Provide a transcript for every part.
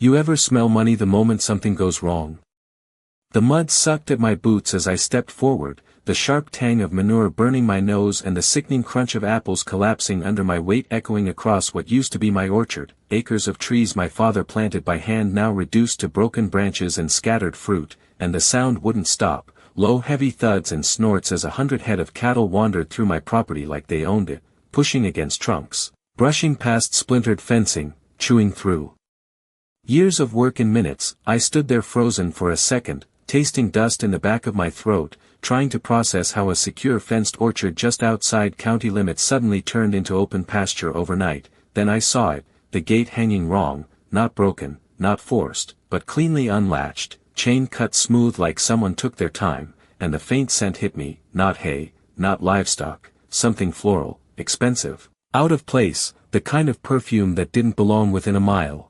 You ever smell money the moment something goes wrong? The mud sucked at my boots as I stepped forward, the sharp tang of manure burning my nose and the sickening crunch of apples collapsing under my weight echoing across what used to be my orchard, acres of trees my father planted by hand now reduced to broken branches and scattered fruit, and the sound wouldn't stop, low heavy thuds and snorts as 100 head of cattle wandered through my property like they owned it, pushing against trunks, brushing past splintered fencing, chewing through years of work in minutes. I stood there frozen for a second, tasting dust in the back of my throat, trying to process how a secure fenced orchard just outside county limits suddenly turned into open pasture overnight. Then I saw it, the gate hanging wrong, not broken, not forced, but cleanly unlatched, chain cut smooth like someone took their time, and the faint scent hit me, not hay, not livestock, something floral, expensive, out of place, the kind of perfume that didn't belong within a mile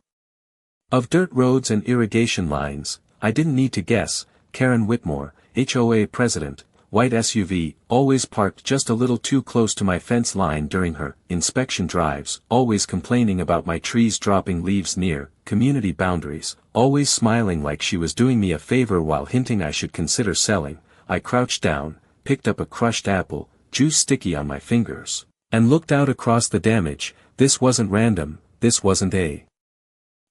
of dirt roads and irrigation lines. I didn't need to guess. Karen Whitmore, HOA president, white SUV, always parked just a little too close to my fence line during her inspection drives, always complaining about my trees dropping leaves near community boundaries, always smiling like she was doing me a favor while hinting I should consider selling. I crouched down, picked up a crushed apple, juice sticky on my fingers, and looked out across the damage. This wasn't random, this wasn't a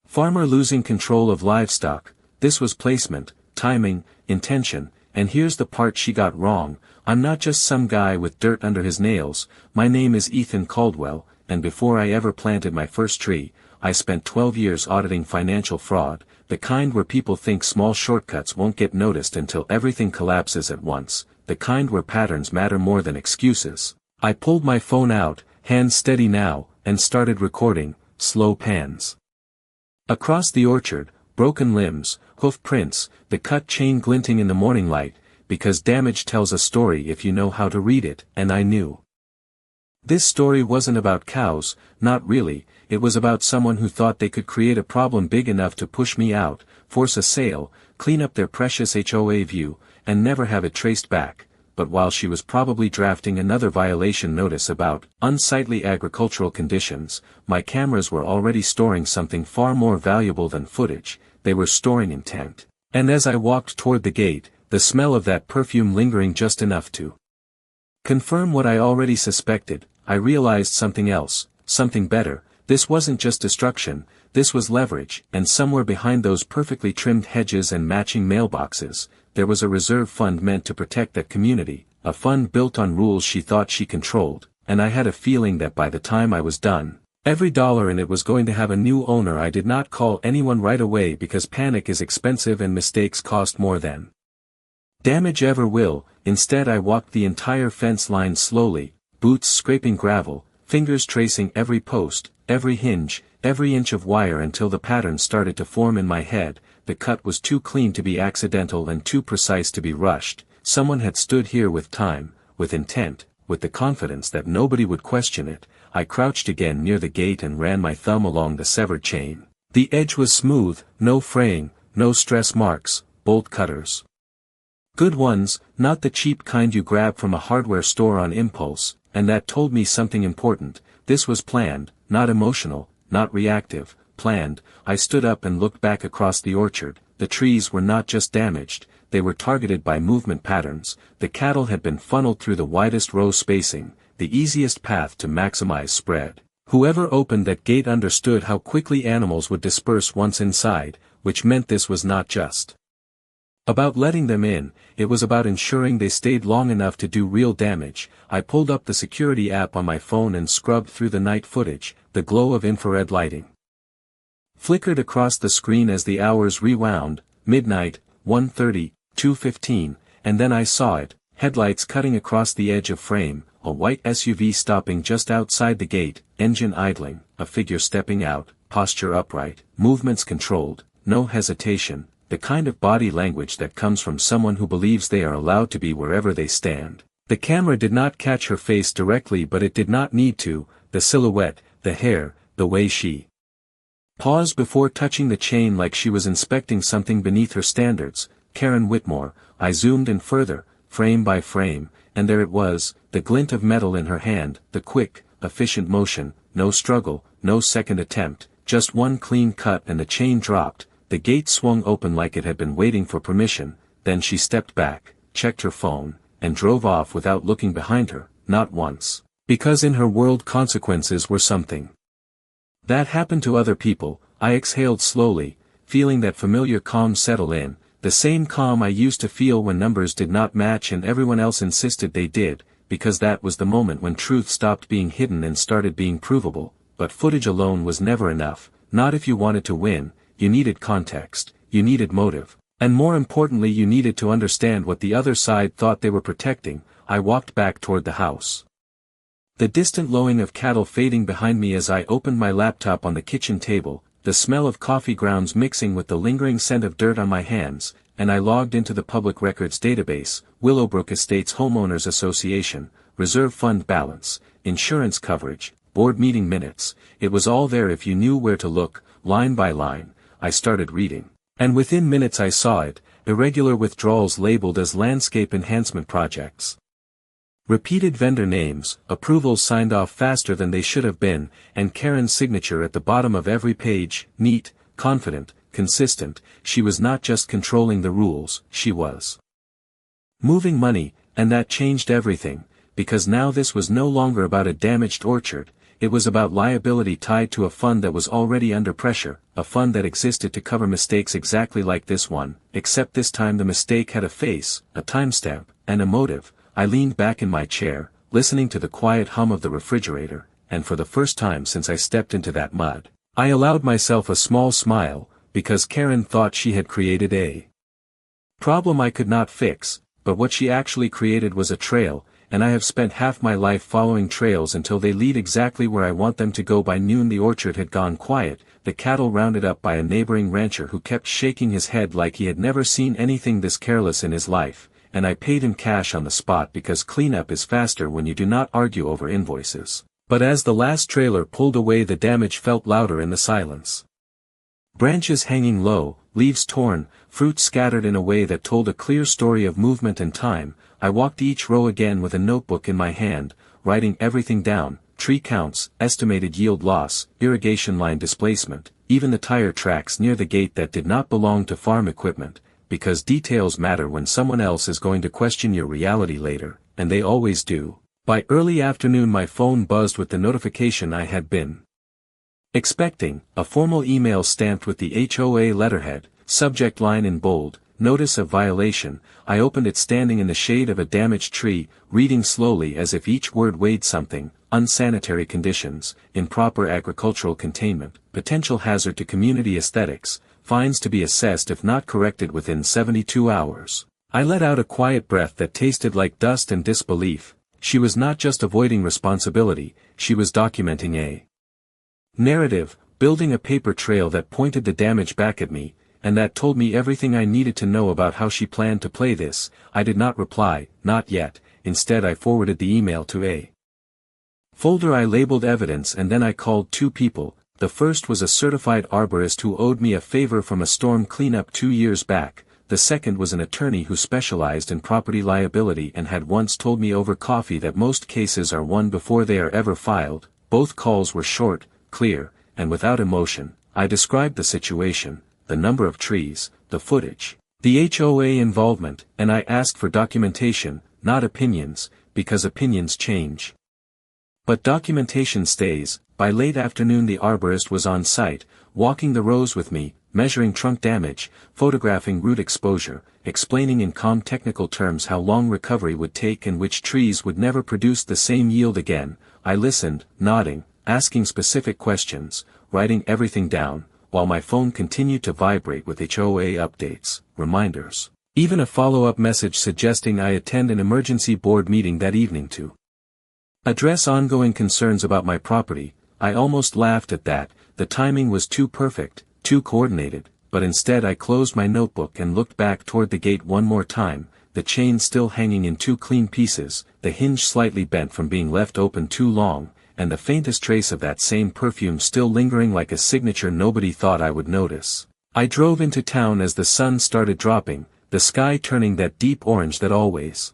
farmer losing control of livestock, this was placement, timing, intention. And here's the part she got wrong: I'm not just some guy with dirt under his nails. My name is Ethan Caldwell, and before I ever planted my first tree, I spent 12 years auditing financial fraud, the kind where people think small shortcuts won't get noticed until everything collapses at once, the kind where patterns matter more than excuses. I pulled my phone out, hands steady now, and started recording, slow pans. Across the orchard, broken limbs, hoof prints, the cut chain glinting in the morning light, because damage tells a story if you know how to read it, and I knew. This story wasn't about cows, not really. It was about someone who thought they could create a problem big enough to push me out, force a sale, clean up their precious HOA view, and never have it traced back. But while she was probably drafting another violation notice about unsightly agricultural conditions, my cameras were already storing something far more valuable than footage. They were storing intent. And as I walked toward the gate, the smell of that perfume lingering just enough to confirm what I already suspected, I realized something else, something better. This wasn't just destruction, this was leverage, and somewhere behind those perfectly trimmed hedges and matching mailboxes, there was a reserve fund meant to protect that community, a fund built on rules she thought she controlled, and I had a feeling that by the time I was done, every dollar in it was going to have a new owner. I did not call anyone right away because panic is expensive and mistakes cost more than damage ever will. Instead, I walked the entire fence line slowly, boots scraping gravel, fingers tracing every post, every hinge, every inch of wire until the pattern started to form in my head. The cut was too clean to be accidental and too precise to be rushed. Someone had stood here with time, with intent, with the confidence that nobody would question it. I crouched again near the gate and ran my thumb along the severed chain. The edge was smooth, no fraying, no stress marks, bolt cutters. Good ones, not the cheap kind you grab from a hardware store on impulse, and that told me something important. This was planned, not emotional, not reactive, planned. I stood up and looked back across the orchard. The trees were not just damaged, they were targeted by movement patterns. The cattle had been funneled through the widest row spacing, the easiest path to maximize spread. Whoever opened that gate understood how quickly animals would disperse once inside, which meant this was not just about letting them in, it was about ensuring they stayed long enough to do real damage. I pulled up the security app on my phone and scrubbed through the night footage. The glow of infrared lighting flickered across the screen as the hours rewound, midnight, 1:30, 2:15, and then I saw it, headlights cutting across the edge of frame, a white SUV stopping just outside the gate, engine idling, a figure stepping out, posture upright, movements controlled, no hesitation, the kind of body language that comes from someone who believes they are allowed to be wherever they stand. The camera did not catch her face directly, but it did not need to. The silhouette, the hair, the way she paused before touching the chain like she was inspecting something beneath her standards. Karen Whitmore. I zoomed in further, frame by frame, and there it was, the glint of metal in her hand, the quick, efficient motion, no struggle, no second attempt, just one clean cut and the chain dropped, the gate swung open like it had been waiting for permission, then she stepped back, checked her phone, and drove off without looking behind her, not once. Because in her world consequences were something. That happened to other people. I exhaled slowly, feeling that familiar calm settle in, the same calm I used to feel when numbers did not match and everyone else insisted they did, because that was the moment when truth stopped being hidden and started being provable. But footage alone was never enough, not if you wanted to win. You needed context, you needed motive, and more importantly you needed to understand what the other side thought they were protecting. I walked back toward the house. The distant lowing of cattle fading behind me as I opened my laptop on the kitchen table, the smell of coffee grounds mixing with the lingering scent of dirt on my hands, and I logged into the public records database, Willowbrook Estates Homeowners Association, reserve fund balance, insurance coverage, board meeting minutes. It was all there if you knew where to look. Line by line, I started reading. And within minutes I saw it, irregular withdrawals labeled as landscape enhancement projects. Repeated vendor names, approvals signed off faster than they should have been, and Karen's signature at the bottom of every page, neat, confident, consistent. She was not just controlling the rules, she was moving money, and that changed everything, because now this was no longer about a damaged orchard, it was about liability tied to a fund that was already under pressure, a fund that existed to cover mistakes exactly like this one, except this time the mistake had a face, a timestamp, and a motive. I leaned back in my chair, listening to the quiet hum of the refrigerator, and for the first time since I stepped into that mud, I allowed myself a small smile, because Karen thought she had created a problem I could not fix, but what she actually created was a trail, and I have spent half my life following trails until they lead exactly where I want them to go. By noon the orchard had gone quiet, the cattle rounded up by a neighboring rancher who kept shaking his head like he had never seen anything this careless in his life. And I paid him cash on the spot because cleanup is faster when you do not argue over invoices. But as the last trailer pulled away the damage felt louder in the silence. Branches hanging low, leaves torn, fruit scattered in a way that told a clear story of movement and time. I walked each row again with a notebook in my hand, writing everything down, tree counts, estimated yield loss, irrigation line displacement, even the tire tracks near the gate that did not belong to farm equipment. Because details matter when someone else is going to question your reality later, and they always do. By early afternoon my phone buzzed with the notification I had been expecting, a formal email stamped with the HOA letterhead, subject line in bold, notice of violation. I opened it standing in the shade of a damaged tree, reading slowly as if each word weighed something: unsanitary conditions, improper agricultural containment, potential hazard to community aesthetics, fines to be assessed if not corrected within 72 hours. I let out a quiet breath that tasted like dust and disbelief. She was not just avoiding responsibility, she was documenting a narrative, building a paper trail that pointed the damage back at me, and that told me everything I needed to know about how she planned to play this. I did not reply, not yet. Instead I forwarded the email to a folder I labeled evidence, and then I called two people. The first was a certified arborist who owed me a favor from a storm cleanup 2 years back. The second was an attorney who specialized in property liability and had once told me over coffee that most cases are won before they are ever filed. Both calls were short, clear, and without emotion. I described the situation, the number of trees, the footage, the HOA involvement, and I asked for documentation, not opinions, because opinions change. But documentation stays. By late afternoon the arborist was on site, walking the rows with me, measuring trunk damage, photographing root exposure, explaining in calm technical terms how long recovery would take and which trees would never produce the same yield again. I listened, nodding, asking specific questions, writing everything down, while my phone continued to vibrate with HOA updates, reminders, even a follow-up message suggesting I attend an emergency board meeting that evening to address ongoing concerns about my property. I almost laughed at that. The timing was too perfect, too coordinated, but instead I closed my notebook and looked back toward the gate one more time, the chain still hanging in two clean pieces, the hinge slightly bent from being left open too long, and the faintest trace of that same perfume still lingering like a signature nobody thought I would notice. I drove into town as the sun started dropping, the sky turning that deep orange that always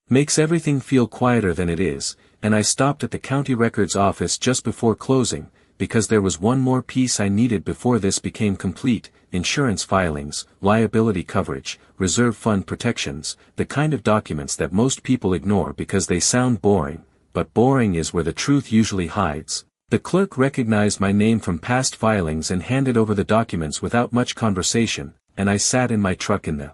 makes everything feel quieter than it is, and I stopped at the county records office just before closing, because there was one more piece I needed before this became complete: insurance filings, liability coverage, reserve fund protections, the kind of documents that most people ignore because they sound boring, but boring is where the truth usually hides. The clerk recognized my name from past filings and handed over the documents without much conversation, and I sat in my truck in the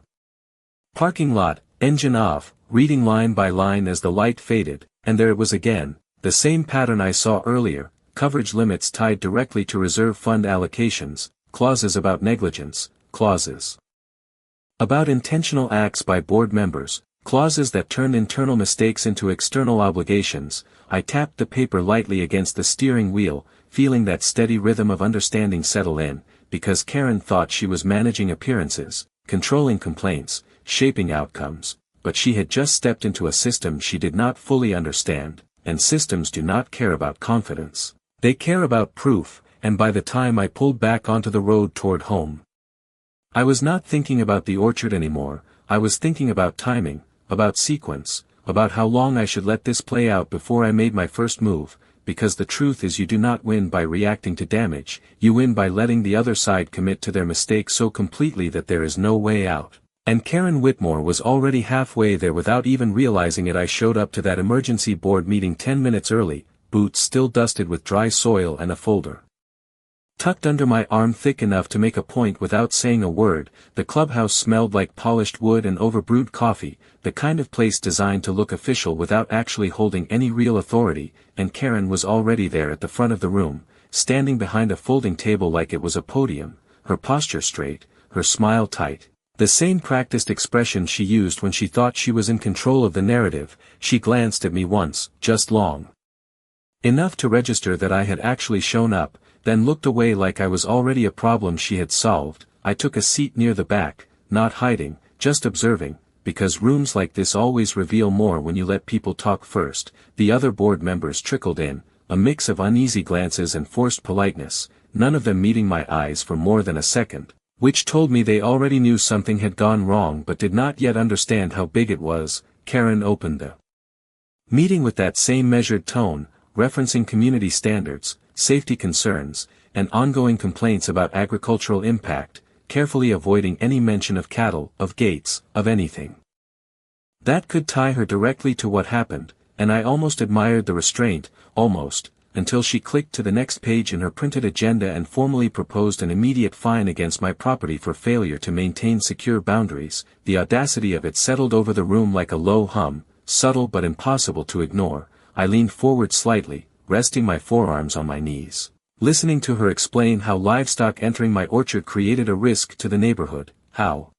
parking lot, engine off, reading line by line as the light faded, and there it was again, the same pattern I saw earlier: coverage limits tied directly to reserve fund allocations, clauses about negligence, clauses about intentional acts by board members, clauses that turned internal mistakes into external obligations. I tapped the paper lightly against the steering wheel, feeling that steady rhythm of understanding settle in, because Karen thought she was managing appearances, controlling complaints, shaping outcomes, but she had just stepped into a system she did not fully understand, and systems do not care about confidence. They care about proof, and by the time I pulled back onto the road toward home, I was not thinking about the orchard anymore. I was thinking about timing, about sequence, about how long I should let this play out before I made my first move, because the truth is you do not win by reacting to damage, you win by letting the other side commit to their mistake so completely that there is no way out. And Karen Whitmore was already halfway there without even realizing it. I showed up to that emergency board meeting 10 minutes early, boots still dusted with dry soil and a folder tucked under my arm thick enough to make a point without saying a word. The clubhouse smelled like polished wood and overbrewed coffee, the kind of place designed to look official without actually holding any real authority, and Karen was already there at the front of the room, standing behind a folding table like it was a podium, her posture straight, her smile tight, the same practiced expression she used when she thought she was in control of the narrative. She glanced at me once, just long enough to register that I had actually shown up, then looked away like I was already a problem she had solved. I took a seat near the back, not hiding, just observing, because rooms like this always reveal more when you let people talk first. The other board members trickled in, a mix of uneasy glances and forced politeness, none of them meeting my eyes for more than a second, which told me they already knew something had gone wrong but did not yet understand how big it was. Karen opened the meeting with that same measured tone, referencing community standards, safety concerns, and ongoing complaints about agricultural impact, carefully avoiding any mention of cattle, of gates, of anything that could tie her directly to what happened, and I almost admired the restraint, almost, until she clicked to the next page in her printed agenda and formally proposed an immediate fine against my property for failure to maintain secure boundaries. The audacity of it settled over the room like a low hum, subtle but impossible to ignore. I leaned forward slightly, resting my forearms on my knees, listening to her explain how livestock entering my orchard created a risk to the neighborhood, how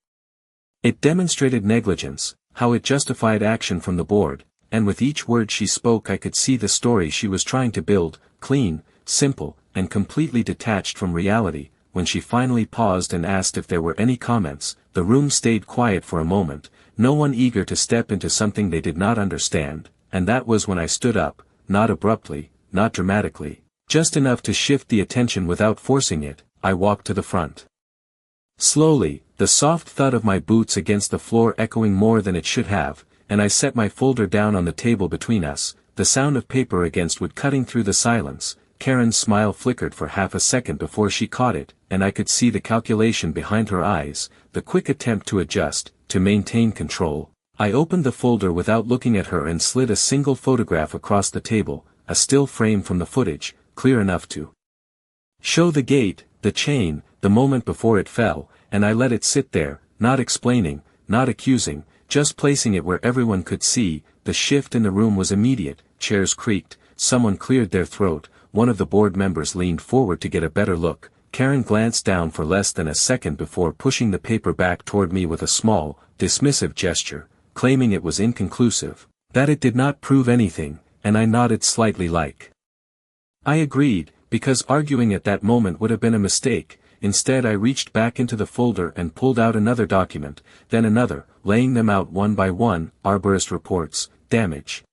it demonstrated negligence, how it justified action from the board, and with each word she spoke I could see the story she was trying to build, clean, simple, and completely detached from reality. When she finally paused and asked if there were any comments, the room stayed quiet for a moment, no one eager to step into something they did not understand, and that was when I stood up, not abruptly, not dramatically, just enough to shift the attention without forcing it. I walked to the front. Slowly, the soft thud of my boots against the floor echoing more than it should have, and I set my folder down on the table between us, the sound of paper against wood cutting through the silence. Karen's smile flickered for half a second before she caught it, and I could see the calculation behind her eyes, the quick attempt to adjust, to maintain control. I opened the folder without looking at her and slid a single photograph across the table, a still frame from the footage, clear enough to show the gate, the chain, the moment before it fell, and I let it sit there, not explaining, not accusing, just placing it where everyone could see. The shift in the room was immediate, chairs creaked, someone cleared their throat, one of the board members leaned forward to get a better look. Karen glanced down for less than a second before pushing the paper back toward me with a small, dismissive gesture, claiming it was inconclusive, that it did not prove anything, and I nodded slightly like I agreed, because arguing at that moment would have been a mistake. Instead I reached back into the folder and pulled out another document, then another, laying them out one by one: arborist reports, damage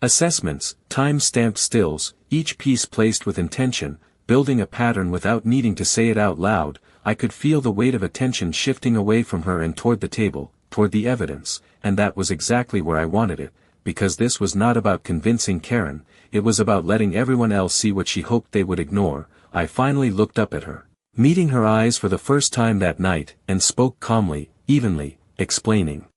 assessments, time-stamped stills, each piece placed with intention, building a pattern without needing to say it out loud. I could feel the weight of attention shifting away from her and toward the table, toward the evidence, and that was exactly where I wanted it, because this was not about convincing Karen, it was about letting everyone else see what she hoped they would ignore. I finally looked up at her, meeting her eyes for the first time that night, and spoke calmly, evenly, explaining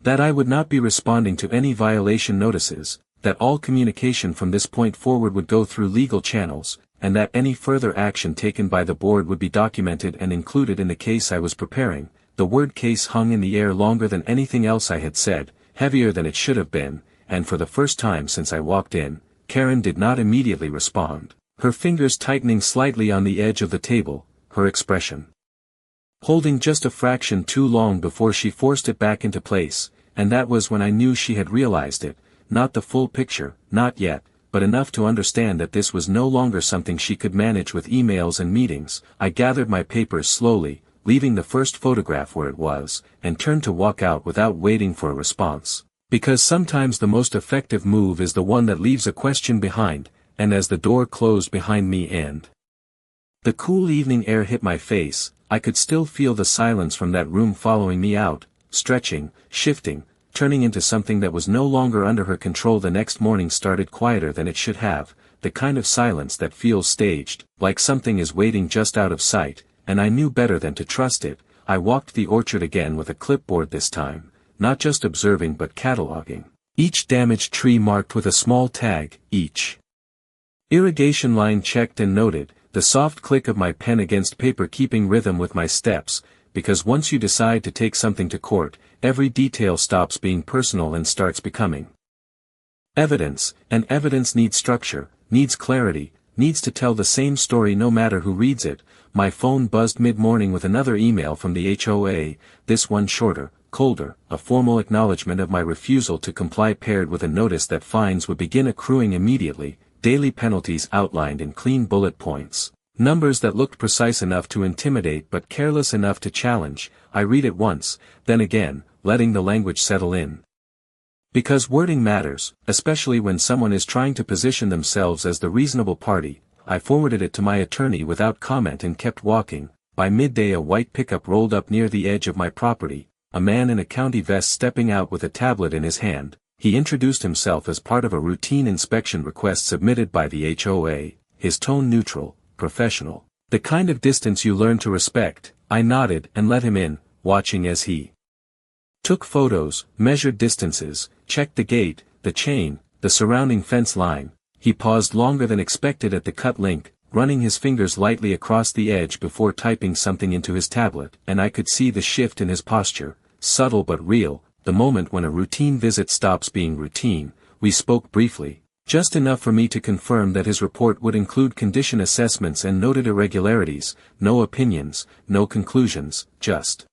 that I would not be responding to any violation notices, that all communication from this point forward would go through legal channels, and that any further action taken by the board would be documented and included in the case I was preparing. The word case hung in the air longer than anything else I had said, heavier than it should have been, and for the first time since I walked in, Karen did not immediately respond, her fingers tightening slightly on the edge of the table, her expression holding just a fraction too long before she forced it back into place, and that was when I knew she had realized it, not the full picture, not yet, but enough to understand that this was no longer something she could manage with emails and meetings. I gathered my papers slowly, leaving the first photograph where it was, and turned to walk out without waiting for a response. Because sometimes the most effective move is the one that leaves a question behind, and as the door closed behind me and the cool evening air hit my face, I could still feel the silence from that room following me out, stretching, shifting, turning into something that was no longer under her control. The next morning started quieter than it should have, the kind of silence that feels staged, like something is waiting just out of sight, and I knew better than to trust it. I walked the orchard again with a clipboard this time, not just observing but cataloging each damaged tree marked with a small tag, each irrigation line checked and noted, the soft click of my pen against paper keeping rhythm with my steps, because once you decide to take something to court, every detail stops being personal and starts becoming evidence, and evidence needs structure, needs clarity, needs to tell the same story no matter who reads it. My phone buzzed mid-morning with another email from the HOA, this one shorter, colder, a formal acknowledgement of my refusal to comply paired with a notice that fines would begin accruing immediately, daily penalties outlined in clean bullet points, numbers that looked precise enough to intimidate but careless enough to challenge. I read it once, then again, letting the language settle in. Because wording matters, especially when someone is trying to position themselves as the reasonable party. I forwarded it to my attorney without comment and kept walking. By midday a white pickup rolled up near the edge of my property, a man in a county vest stepping out with a tablet in his hand. He introduced himself as part of a routine inspection request submitted by the HOA, his tone neutral, professional, the kind of distance you learn to respect. I nodded and let him in, watching as he took photos, measured distances, checked the gate, the chain, the surrounding fence line. He paused longer than expected at the cut link, running his fingers lightly across the edge before typing something into his tablet, and I could see the shift in his posture, subtle but real, the moment when a routine visit stops being routine. We spoke briefly, just enough for me to confirm that his report would include condition assessments and noted irregularities, no opinions, no conclusions, just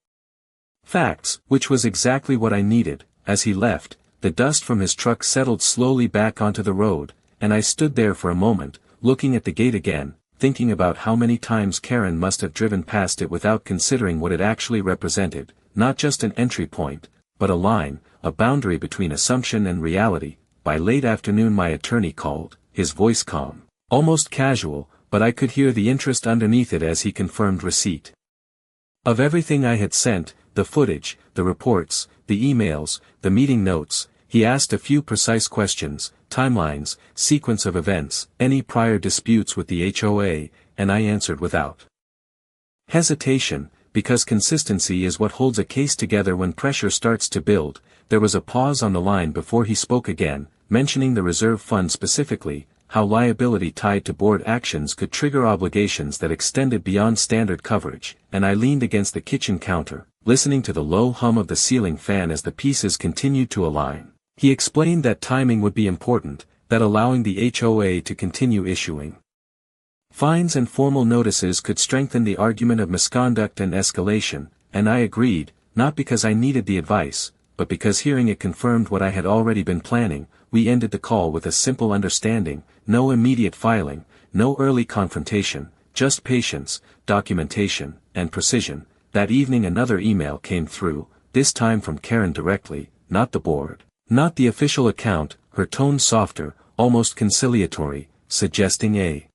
facts, which was exactly what I needed. As he left, the dust from his truck settled slowly back onto the road, and I stood there for a moment, looking at the gate again, thinking about how many times Karen must have driven past it without considering what it actually represented, not just an entry point, but a line, a boundary between assumption and reality. By late afternoon my attorney called, his voice calm, almost casual, but I could hear the interest underneath it as he confirmed receipt of everything I had sent, the footage, the reports, the emails, the meeting notes. He asked a few precise questions, timelines, sequence of events, any prior disputes with the HOA, and I answered without hesitation, because consistency is what holds a case together when pressure starts to build. There was a pause on the line before he spoke again, mentioning the reserve fund specifically, how liability tied to board actions could trigger obligations that extended beyond standard coverage, and I leaned against the kitchen counter, listening to the low hum of the ceiling fan as the pieces continued to align. He explained that timing would be important, that allowing the HOA to continue issuing fines and formal notices could strengthen the argument of misconduct and escalation, and I agreed, not because I needed the advice, but because hearing it confirmed what I had already been planning. We ended the call with a simple understanding, no immediate filing, no early confrontation, just patience, documentation, and precision. That evening another email came through, this time from Karen directly, not the board, not the official account, her tone softer, almost conciliatory, suggesting a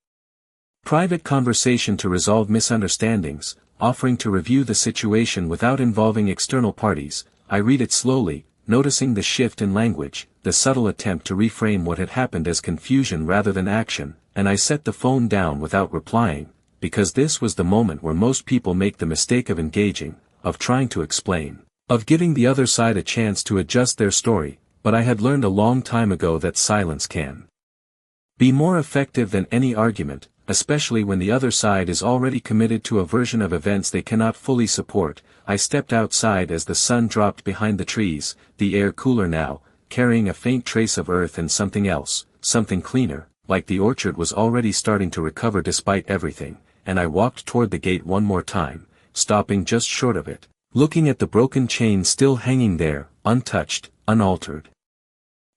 private conversation to resolve misunderstandings, offering to review the situation without involving external parties. I read it slowly, noticing the shift in language, the subtle attempt to reframe what had happened as confusion rather than action, and I set the phone down without replying, because this was the moment where most people make the mistake of engaging, of trying to explain, of giving the other side a chance to adjust their story, but I had learned a long time ago that silence can be more effective than any argument, especially when the other side is already committed to a version of events they cannot fully support. I stepped outside as the sun dropped behind the trees, the air cooler now, carrying a faint trace of earth and something else, something cleaner, like the orchard was already starting to recover despite everything, and I walked toward the gate one more time, stopping just short of it, looking at the broken chain still hanging there, untouched, unaltered.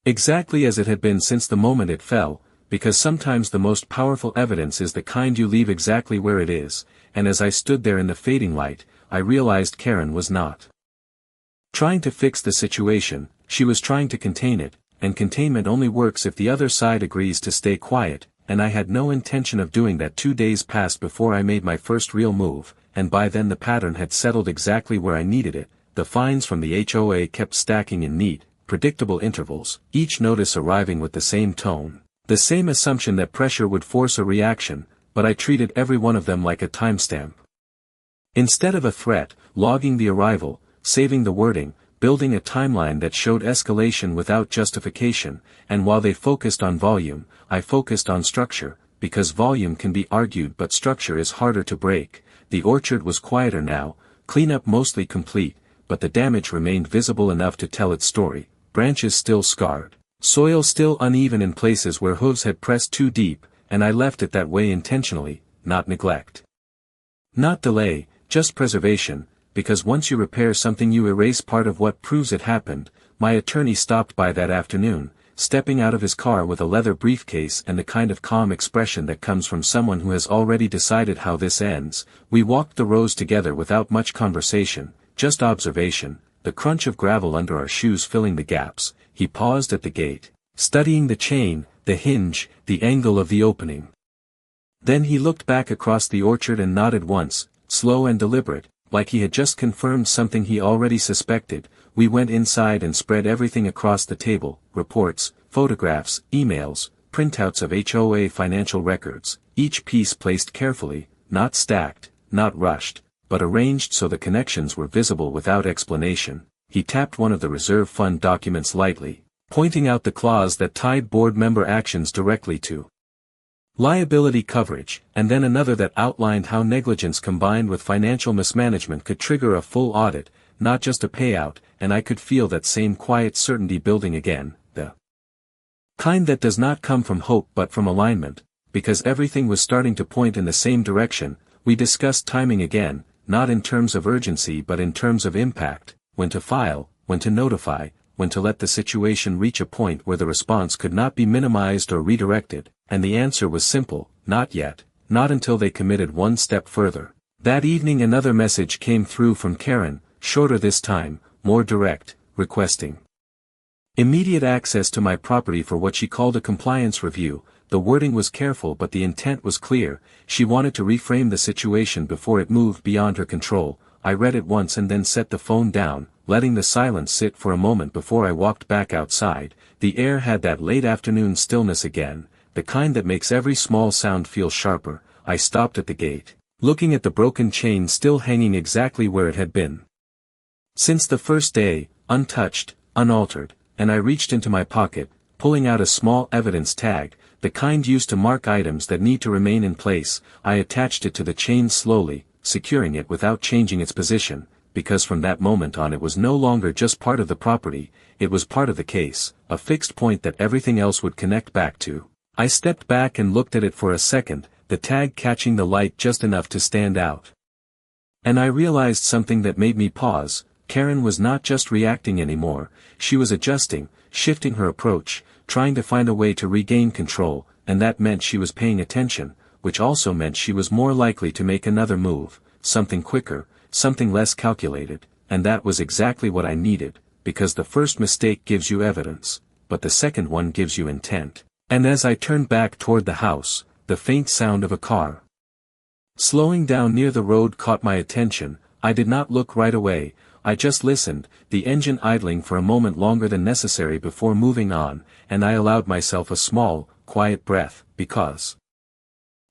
Exactly as it had been since the moment it fell, because sometimes the most powerful evidence is the kind you leave exactly where it is, and as I stood there in the fading light, I realized Karen was not trying to fix the situation, she was trying to contain it, and containment only works if the other side agrees to stay quiet, and I had no intention of doing that. 2 days passed before I made my first real move, and by then the pattern had settled exactly where I needed it. The fines from the HOA kept stacking in neat, predictable intervals, each notice arriving with the same tone. The same assumption that pressure would force a reaction, but I treated every one of them like a timestamp. Instead of a threat, logging the arrival, saving the wording, building a timeline that showed escalation without justification, and while they focused on volume, I focused on structure, because volume can be argued but structure is harder to break. The orchard was quieter now, cleanup mostly complete, but the damage remained visible enough to tell its story, branches still scarred. Soil still uneven in places where hooves had pressed too deep, and I left it that way intentionally, not neglect. Not delay, just preservation, because once you repair something you erase part of what proves it happened. My attorney stopped by that afternoon, stepping out of his car with a leather briefcase and the kind of calm expression that comes from someone who has already decided how this ends. We walked the rows together without much conversation, just observation, the crunch of gravel under our shoes filling the gaps. He paused at the gate, studying the chain, the hinge, the angle of the opening. Then he looked back across the orchard and nodded once, slow and deliberate, like he had just confirmed something he already suspected. We went inside and spread everything across the table, reports, photographs, emails, printouts of HOA financial records, each piece placed carefully, not stacked, not rushed, but arranged so the connections were visible without explanation. He tapped one of the reserve fund documents lightly, pointing out the clause that tied board member actions directly to liability coverage, and then another that outlined how negligence combined with financial mismanagement could trigger a full audit, not just a payout, and I could feel that same quiet certainty building again, the kind that does not come from hope but from alignment, because everything was starting to point in the same direction. We discussed timing again, not in terms of urgency but in terms of impact. When to file, when to notify, when to let the situation reach a point where the response could not be minimized or redirected, and the answer was simple: not yet, not until they committed one step further. That evening another message came through from Karen, shorter this time, more direct, requesting immediate access to my property for what she called a compliance review. The wording was careful but the intent was clear. She wanted to reframe the situation before it moved beyond her control. I read it once and then set the phone down, letting the silence sit for a moment before I walked back outside. The air had that late afternoon stillness again, the kind that makes every small sound feel sharper. I stopped at the gate, looking at the broken chain still hanging exactly where it had been since the first day, untouched, unaltered, and I reached into my pocket, pulling out a small evidence tag, the kind used to mark items that need to remain in place. I attached it to the chain slowly, securing it without changing its position, because from that moment on it was no longer just part of the property, it was part of the case, a fixed point that everything else would connect back to. I stepped back and looked at it for a second, the tag catching the light just enough to stand out. And I realized something that made me pause. Karen was not just reacting anymore, she was adjusting, shifting her approach, trying to find a way to regain control, and that meant she was paying attention, which also meant she was more likely to make another move, something quicker, something less calculated, and that was exactly what I needed, because the first mistake gives you evidence, but the second one gives you intent. And as I turned back toward the house, the faint sound of a car slowing down near the road caught my attention. I did not look right away, I just listened, the engine idling for a moment longer than necessary before moving on, and I allowed myself a small, quiet breath, because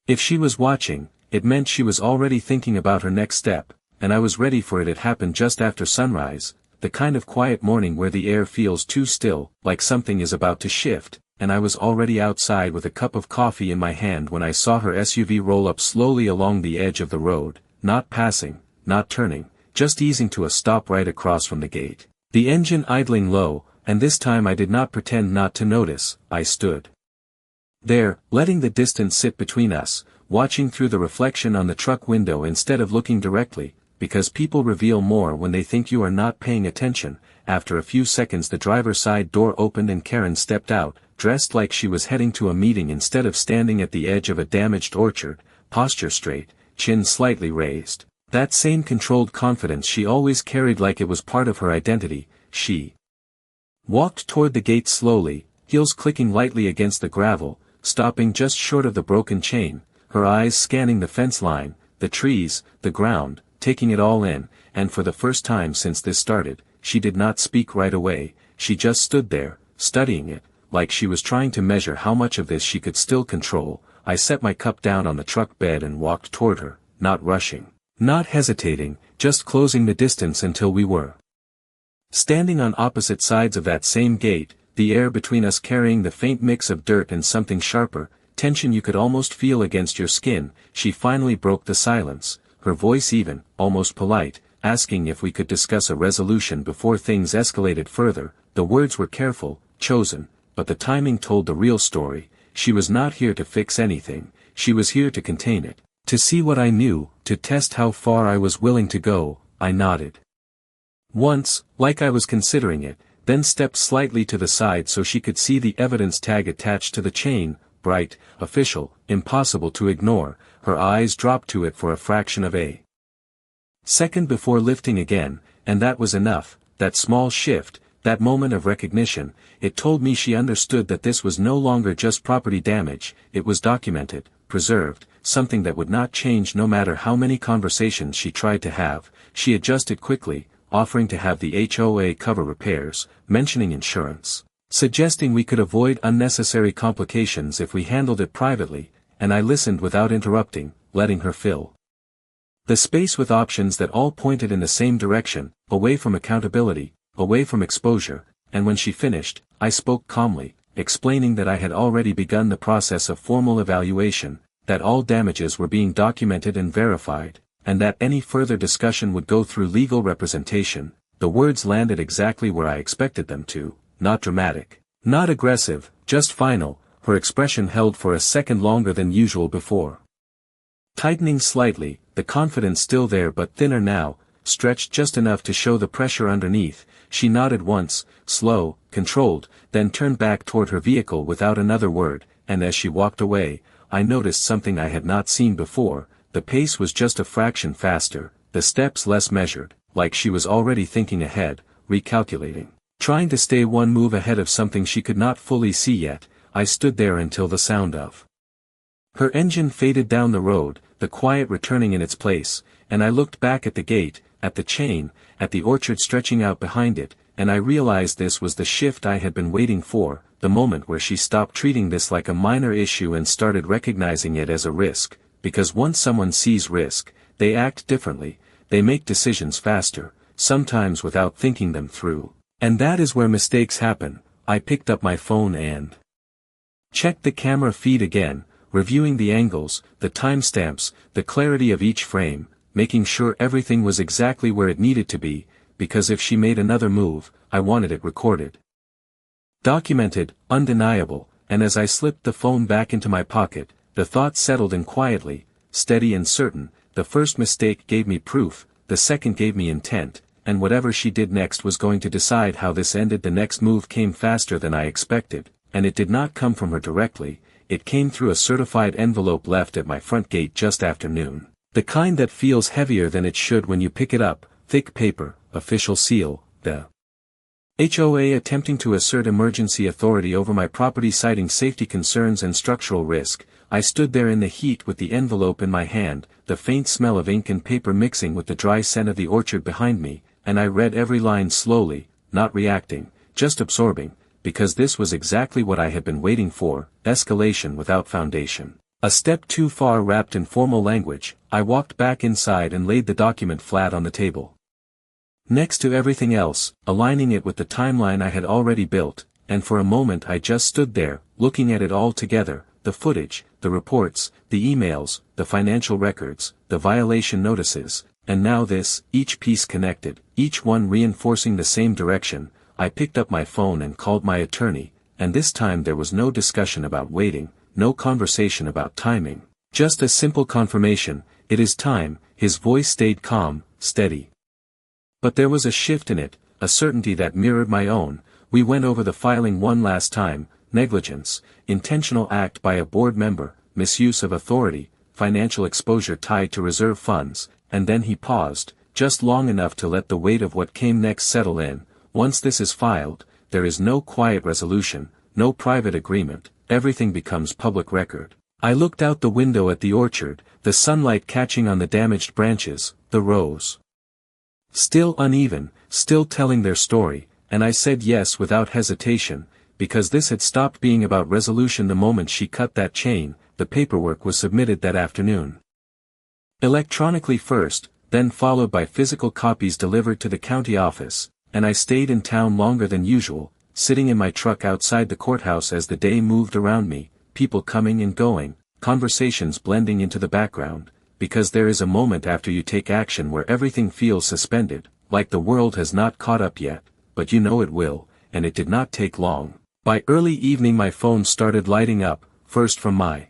if she was watching, it meant she was already thinking about her next step, and I was ready for it. It happened just after sunrise, the kind of quiet morning where the air feels too still, like something is about to shift, and I was already outside with a cup of coffee in my hand when I saw her SUV roll up slowly along the edge of the road, not passing, not turning, just easing to a stop right across from the gate. The engine idling low, and this time I did not pretend not to notice. I stood there, letting the distance sit between us, watching through the reflection on the truck window instead of looking directly, because people reveal more when they think you are not paying attention. After a few seconds the driver's side door opened and Karen stepped out, dressed like she was heading to a meeting instead of standing at the edge of a damaged orchard, posture straight, chin slightly raised. That same controlled confidence she always carried like it was part of her identity. She walked toward the gate slowly, heels clicking lightly against the gravel, stopping just short of the broken chain, her eyes scanning the fence line, the trees, the ground, taking it all in, and for the first time since this started, she did not speak right away. She just stood there, studying it, like she was trying to measure how much of this she could still control. I set my cup down on the truck bed and walked toward her, not rushing, not hesitating, just closing the distance until we were standing on opposite sides of that same gate, the air between us carrying the faint mix of dirt and something sharper, tension you could almost feel against your skin. She finally broke the silence, her voice even, almost polite, asking if we could discuss a resolution before things escalated further. The words were careful, chosen, but the timing told the real story. She was not here to fix anything, she was here to contain it, to see what I knew, to test how far I was willing to go. I nodded once, like I was considering it, then stepped slightly to the side so she could see the evidence tag attached to the chain, bright, official, impossible to ignore. Her eyes dropped to it for a fraction of a second before lifting again, and that was enough. That small shift, that moment of recognition, it told me she understood that this was no longer just property damage, it was documented, preserved, something that would not change no matter how many conversations she tried to have. She adjusted quickly, offering to have the HOA cover repairs, mentioning insurance, suggesting we could avoid unnecessary complications if we handled it privately, and I listened without interrupting, letting her fill the space with options that all pointed in the same direction, away from accountability, away from exposure. And when she finished, I spoke calmly, explaining that I had already begun the process of formal evaluation, that all damages were being documented and verified, and that any further discussion would go through legal representation. The words landed exactly where I expected them to, not dramatic, not aggressive, just final. Her expression held for a second longer than usual before tightening slightly, the confidence still there but thinner now, stretched just enough to show the pressure underneath. She nodded once, slow, controlled, then turned back toward her vehicle without another word, and as she walked away, I noticed something I had not seen before. The pace was just a fraction faster, the steps less measured, like she was already thinking ahead, recalculating, trying to stay one move ahead of something she could not fully see yet. I stood there until the sound of her engine faded down the road, the quiet returning in its place, and I looked back at the gate, at the chain, at the orchard stretching out behind it, and I realized this was the shift I had been waiting for, the moment where she stopped treating this like a minor issue and started recognizing it as a risk, because once someone sees risk, they act differently, they make decisions faster, sometimes without thinking them through. And that is where mistakes happen. I picked up my phone and checked the camera feed again, reviewing the angles, the timestamps, the clarity of each frame, making sure everything was exactly where it needed to be, because if she made another move, I wanted it recorded, documented, undeniable. And as I slipped the phone back into my pocket, the thought settled in quietly, steady and certain. The first mistake gave me proof, the second gave me intent, and whatever she did next was going to decide how this ended. The next move came faster than I expected, and it did not come from her directly. It came through a certified envelope left at my front gate just after noon. The kind that feels heavier than it should when you pick it up, thick paper, official seal, the HOA attempting to assert emergency authority over my property citing safety concerns and structural risk. I stood there in the heat with the envelope in my hand, the faint smell of ink and paper mixing with the dry scent of the orchard behind me, and I read every line slowly, not reacting, just absorbing, because this was exactly what I had been waiting for, escalation without foundation. A step too far wrapped in formal language, I walked back inside and laid the document flat on the table. Next to everything else, aligning it with the timeline I had already built, and for a moment I just stood there, looking at it all together, the footage, the reports, the emails, the financial records, the violation notices, and now this, each piece connected, each one reinforcing the same direction. I picked up my phone and called my attorney, and this time there was no discussion about waiting, no conversation about timing, just a simple confirmation, it is time. His voice stayed calm, steady. But there was a shift in it, a certainty that mirrored my own. We went over the filing one last time: negligence, intentional act by a board member, misuse of authority, financial exposure tied to reserve funds, and then he paused, just long enough to let the weight of what came next settle in. Once this is filed, there is no quiet resolution, no private agreement, everything becomes public record. I looked out the window at the orchard, the sunlight catching on the damaged branches, the rows still uneven, still telling their story, and I said yes without hesitation, because this had stopped being about resolution the moment she cut that chain. The paperwork was submitted that afternoon. Electronically first, then followed by physical copies delivered to the county office, and I stayed in town longer than usual, sitting in my truck outside the courthouse as the day moved around me, people coming and going, conversations blending into the background, because there is a moment after you take action where everything feels suspended, like the world has not caught up yet, but you know it will, and it did not take long. By early evening my phone started lighting up, first from my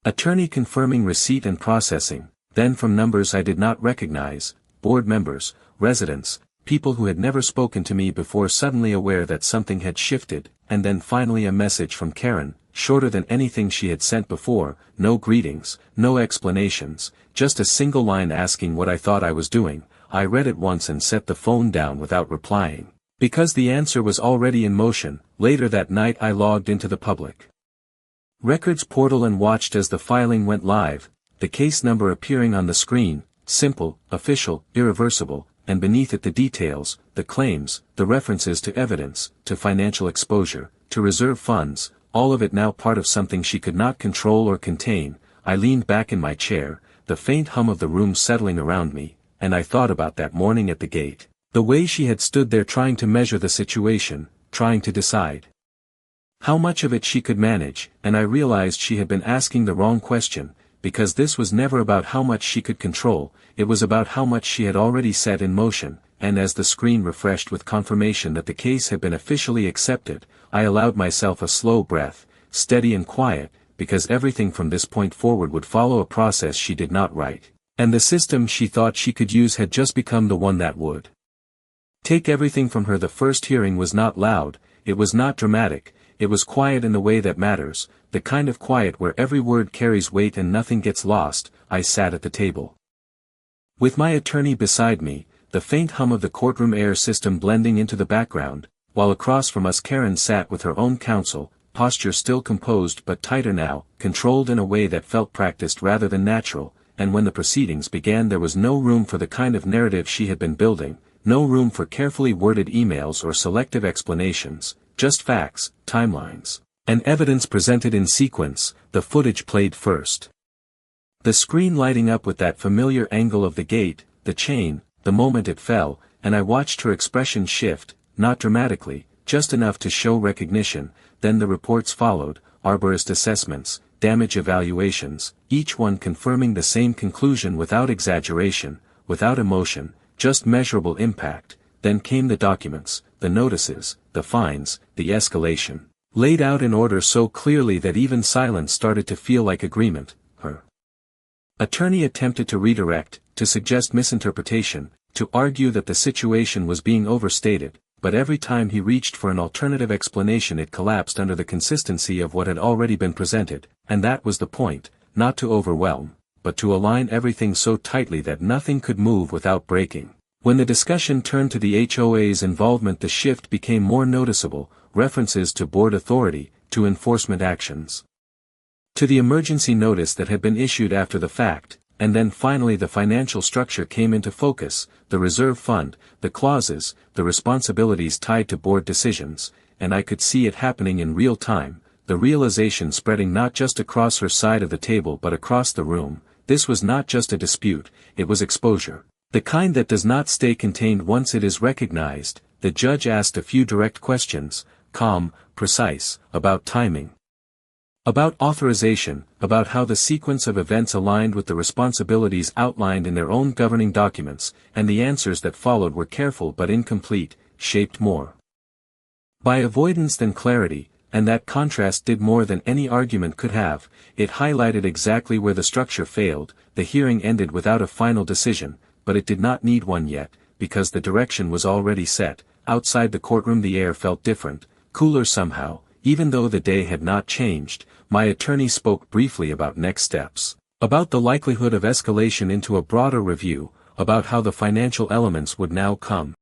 attorney confirming receipt and processing, then from numbers I did not recognize, board members, residents, people who had never spoken to me before suddenly aware that something had shifted, and then finally a message from Karen, shorter than anything she had sent before, no greetings, no explanations, just a single line asking what I thought I was doing. I read it once and set the phone down without replying, because the answer was already in motion. Later that night I logged into the public records portal and watched as the filing went live, the case number appearing on the screen, simple, official, irreversible, and beneath it the details, the claims, the references to evidence, to financial exposure, to reserve funds, all of it now part of something she could not control or contain. I leaned back in my chair, the faint hum of the room settling around me, and I thought about that morning at the gate, the way she had stood there trying to measure the situation, trying to decide how much of it she could manage, and I realized she had been asking the wrong question, because this was never about how much she could control, it was about how much she had already set in motion. And as the screen refreshed with confirmation that the case had been officially accepted, I allowed myself a slow breath, steady and quiet, because everything from this point forward would follow a process she did not write, and the system she thought she could use had just become the one that would take everything from her. The first hearing was not loud, it was not dramatic, it was quiet in the way that matters, the kind of quiet where every word carries weight and nothing gets lost. I sat at the table with my attorney beside me, the faint hum of the courtroom air system blending into the background, while across from us Karen sat with her own counsel, posture still composed but tighter now, controlled in a way that felt practiced rather than natural. And when the proceedings began there was no room for the kind of narrative she had been building, no room for carefully worded emails or selective explanations, just facts, timelines, and evidence presented in sequence. The footage played first, the screen lighting up with that familiar angle of the gate, the chain, the moment it fell, and I watched her expression shift, not dramatically, just enough to show recognition. Then the reports followed, arborist assessments, damage evaluations, each one confirming the same conclusion without exaggeration, without emotion, just measurable impact. Then came the documents, the notices, the fines, the escalation, laid out in order so clearly that even silence started to feel like agreement. Her attorney attempted to redirect, to suggest misinterpretation, to argue that the situation was being overstated, but every time he reached for an alternative explanation it collapsed under the consistency of what had already been presented, and that was the point, not to overwhelm, but to align everything so tightly that nothing could move without breaking. When the discussion turned to the HOA's involvement the shift became more noticeable, references to board authority, to enforcement actions, to the emergency notice that had been issued after the fact, and then finally the financial structure came into focus, the reserve fund, the clauses, the responsibilities tied to board decisions, and I could see it happening in real time, the realization spreading not just across her side of the table but across the room. This was not just a dispute, it was exposure. The kind that does not stay contained once it is recognized. The judge asked a few direct questions, calm, precise, about timing, about authorization, about how the sequence of events aligned with the responsibilities outlined in their own governing documents, and the answers that followed were careful but incomplete, shaped more by avoidance than clarity, and that contrast did more than any argument could have. It highlighted exactly where the structure failed. The hearing ended without a final decision, but it did not need one yet, because the direction was already set. Outside the courtroom the air felt different, cooler somehow, even though the day had not changed. My attorney spoke briefly about next steps, about the likelihood of escalation into a broader review, about how the financial elements would now come